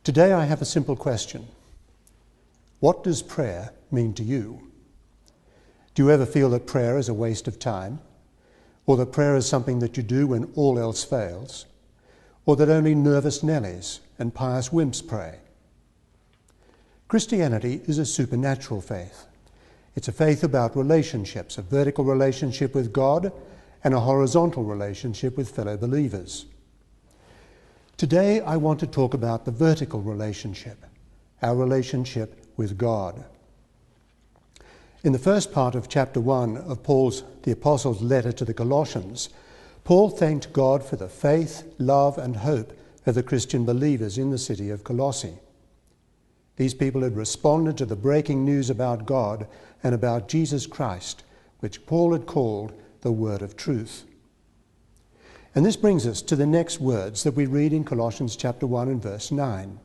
Today I have a simple question. What does prayer mean to you? Do you ever feel that prayer is a waste of time? Or that prayer is something that you do when all else fails? Or that only nervous Nellies and pious wimps pray? Christianity is a supernatural faith. It's a faith about relationships, a vertical relationship with God and a horizontal relationship with fellow believers. Today I want to talk about the vertical relationship, our relationship with God. In the first part of chapter 1 of the Apostle's letter to the Colossians, Paul thanked God for the faith, love and hope of the Christian believers in the city of Colossae. These people had responded to the breaking news about God and about Jesus Christ, which Paul had called the word of truth. And this brings us to the next words that we read in Colossians chapter 1 and verse 9.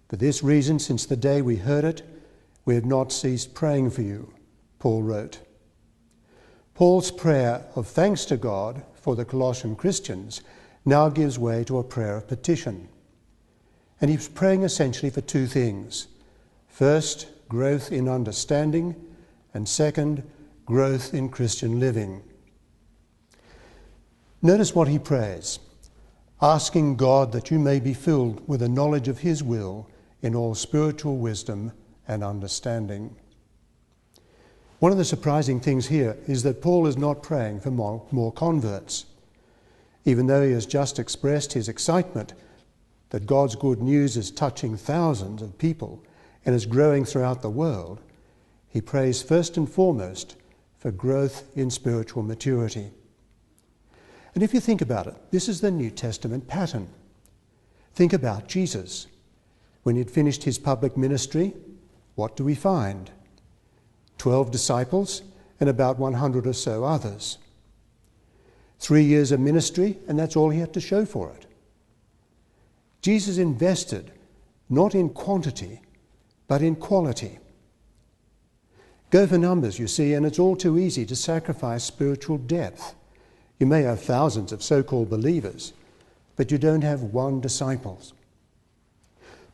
For this reason, since the day we heard it, we have not ceased praying for you, Paul wrote. Paul's prayer of thanks to God for the Colossian Christians now gives way to a prayer of petition. And he's praying essentially for two things. First, growth in understanding, and second, growth in Christian living. Notice what he prays, asking God that you may be filled with a knowledge of his will in all spiritual wisdom and understanding. One of the surprising things here is that Paul is not praying for more converts. Even though he has just expressed his excitement that God's good news is touching thousands of people and is growing throughout the world, he prays first and foremost for growth in spiritual maturity. And if you think about it, this is the New Testament pattern. Think about Jesus. When he'd finished his public ministry, what do we find? 12 disciples and about 100 or so others. 3 years of ministry, and that's all he had to show for it. Jesus invested not in quantity, but in quality. Go for numbers, you see, and it's all too easy to sacrifice spiritual depth. You may have thousands of so-called believers, but you don't have one disciple.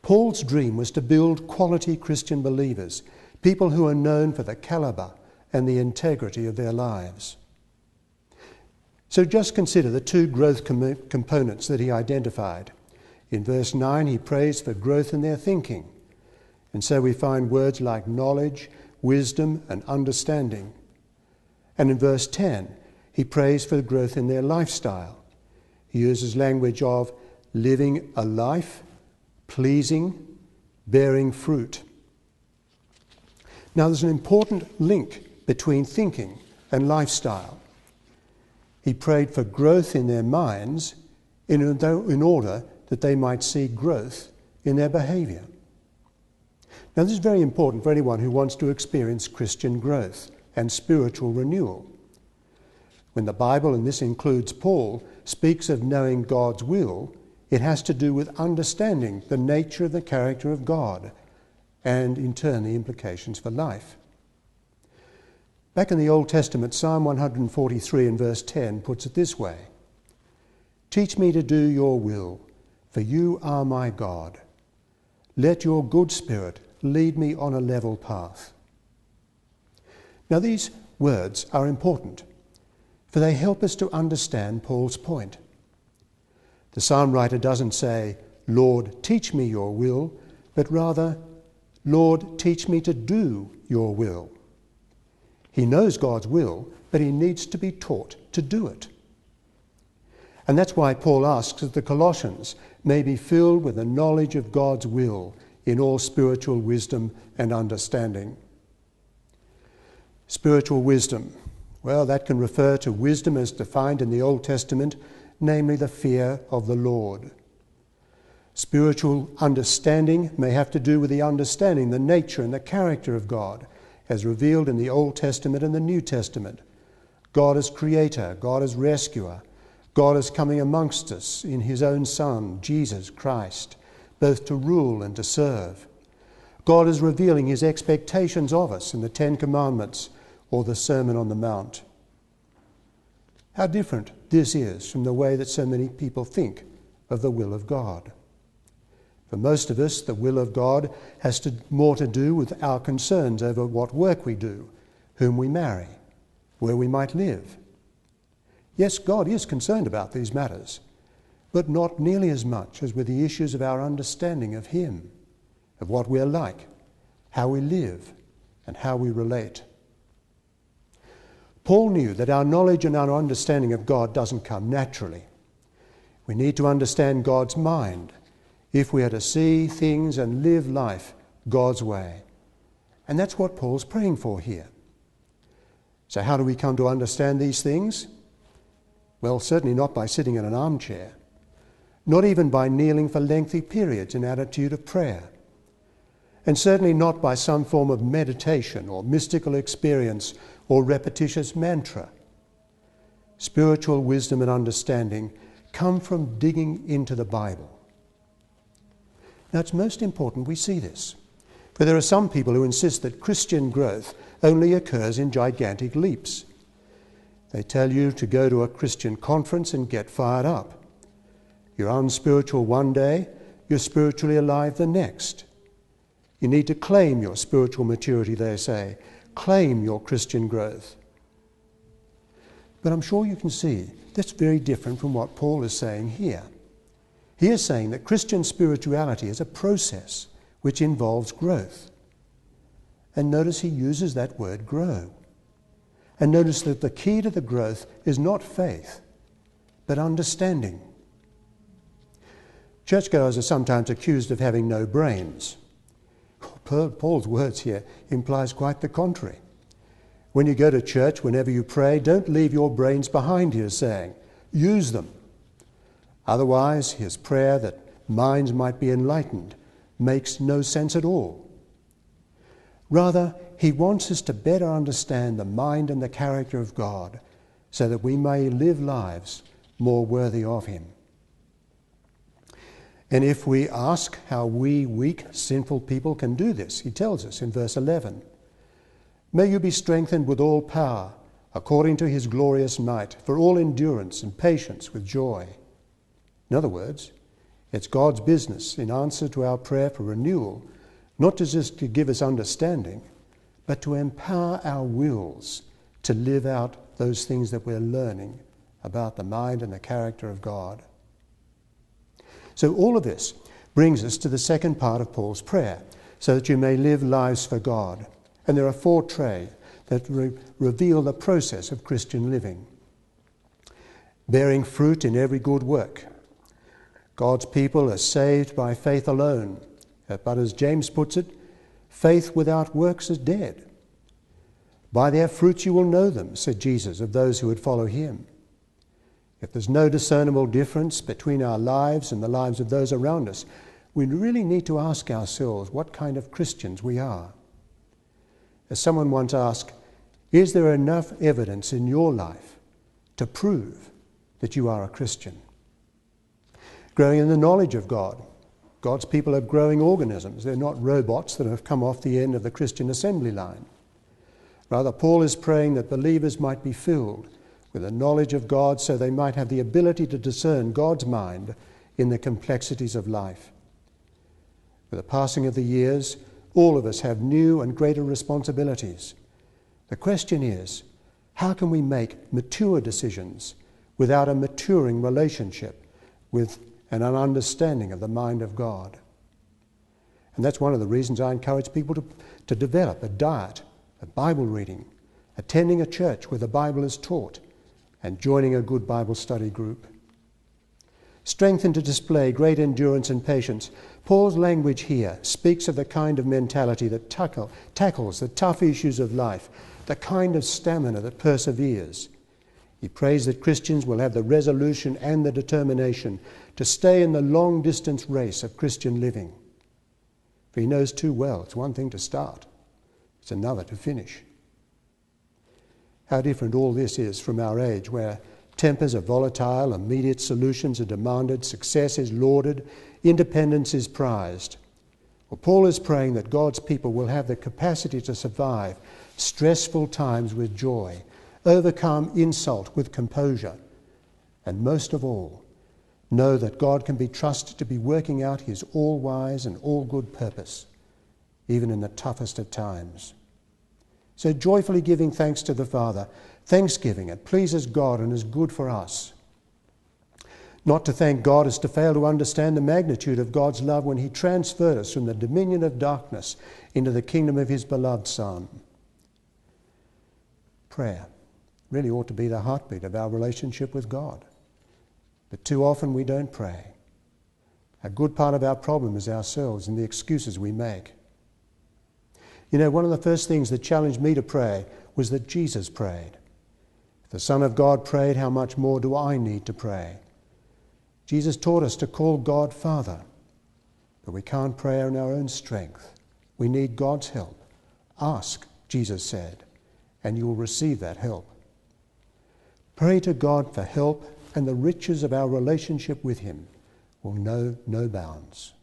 Paul's dream was to build quality Christian believers, people who are known for the caliber and the integrity of their lives. So just consider the two growth components that he identified. In verse 9, he prays for growth in their thinking. And so we find words like knowledge, wisdom, and understanding. And in verse 10, he prays for the growth in their lifestyle. He uses language of living a life, pleasing, bearing fruit. Now there's an important link between thinking and lifestyle. He prayed for growth in their minds in order that they might see growth in their behaviour. Now this is very important for anyone who wants to experience Christian growth and spiritual renewal. When the Bible, and this includes Paul, speaks of knowing God's will, it has to do with understanding the nature of the character of God and, in turn, the implications for life. Back in the Old Testament, Psalm 143 and verse 10 puts it this way: "Teach me to do your will, for you are my God. Let your good spirit lead me on a level path." Now these words are important, for they help us to understand Paul's point. The psalm writer doesn't say, "Lord, teach me your will," but rather, "Lord, teach me to do your will." He knows God's will, but he needs to be taught to do it. And that's why Paul asks that the Colossians may be filled with the knowledge of God's will in all spiritual wisdom and understanding. Spiritual wisdom. Well, that can refer to wisdom as defined in the Old Testament, namely the fear of the Lord. Spiritual understanding may have to do with the understanding the nature and the character of God, as revealed in the Old Testament and the New Testament. God as creator, God as rescuer, God is coming amongst us in his own Son, Jesus Christ, both to rule and to serve. God is revealing his expectations of us in the Ten Commandments or the Sermon on the Mount. How different this is from the way that so many people think of the will of God. For most of us, the will of God has more to do with our concerns over what work we do, whom we marry, where we might live. Yes, God is concerned about these matters, but not nearly as much as with the issues of our understanding of Him, of what we're like, how we live, and how we relate. Paul knew that our knowledge and our understanding of God doesn't come naturally. We need to understand God's mind if we are to see things and live life God's way. And that's what Paul's praying for here. So how do we come to understand these things? Well, certainly not by sitting in an armchair, not even by kneeling for lengthy periods in attitude of prayer, and certainly not by some form of meditation or mystical experience or repetitious mantra. Spiritual wisdom and understanding come from digging into the Bible. Now, it's most important we see this, for there are some people who insist that Christian growth only occurs in gigantic leaps. They tell you to go to a Christian conference and get fired up. You're unspiritual one day, you're spiritually alive the next. You need to claim your spiritual maturity, they say. Claim your Christian growth. But I'm sure you can see that's very different from what Paul is saying here. He is saying that Christian spirituality is a process which involves growth. And notice he uses that word grow. And notice that the key to the growth is not faith, but understanding. Churchgoers are sometimes accused of having no brains. Paul's words here implies quite the contrary. When you go to church, whenever you pray, don't leave your brains behind, he is saying. Use them. Otherwise, his prayer that minds might be enlightened makes no sense at all. Rather, he wants us to better understand the mind and the character of God so that we may live lives more worthy of him. And if we ask how we weak, sinful people can do this, he tells us in verse 11, "May you be strengthened with all power, according to his glorious might, for all endurance and patience with joy." In other words, it's God's business in answer to our prayer for renewal, not just to give us understanding, but to empower our wills to live out those things that we're learning about the mind and the character of God. So all of this brings us to the second part of Paul's prayer, so that you may live lives for God. And there are four traits that reveal the process of Christian living. Bearing fruit in every good work. God's people are saved by faith alone. But as James puts it, faith without works is dead. By their fruits you will know them, said Jesus, of those who would follow him. If there's no discernible difference between our lives and the lives of those around us, we really need to ask ourselves what kind of Christians we are. As someone once asked, is there enough evidence in your life to prove that you are a Christian? Growing in the knowledge of God. God's people are growing organisms. They're not robots that have come off the end of the Christian assembly line. Rather, Paul is praying that believers might be filled with a knowledge of God so they might have the ability to discern God's mind in the complexities of life. With the passing of the years, all of us have new and greater responsibilities. The question is, how can we make mature decisions without a maturing relationship with and an understanding of the mind of God? And that's one of the reasons I encourage people to develop a diet of Bible reading, attending a church where the Bible is taught, and joining a good Bible study group. Strengthened to display great endurance and patience. Paul's language here speaks of the kind of mentality that tackles the tough issues of life, the kind of stamina that perseveres. He prays that Christians will have the resolution and the determination to stay in the long-distance race of Christian living. For he knows too well it's one thing to start, it's another to finish. How different all this is from our age, where tempers are volatile, immediate solutions are demanded, success is lauded, independence is prized. Well, Paul is praying that God's people will have the capacity to survive stressful times with joy, overcome insult with composure, and most of all, Know that God can be trusted to be working out his all-wise and all-good purpose, even in the toughest of times. So joyfully giving thanks to the Father, thanksgiving, it pleases God and is good for us. Not to thank God is to fail to understand the magnitude of God's love when he transferred us from the dominion of darkness into the kingdom of his beloved Son. Prayer really ought to be the heartbeat of our relationship with God. But too often we don't pray. A good part of our problem is ourselves and the excuses we make. You know, one of the first things that challenged me to pray was that Jesus prayed. If the Son of God prayed, how much more do I need to pray? Jesus taught us to call God Father, but we can't pray in our own strength. We need God's help. Ask, Jesus said, and you will receive that help. Pray to God for help, and the riches of our relationship with him will know no bounds.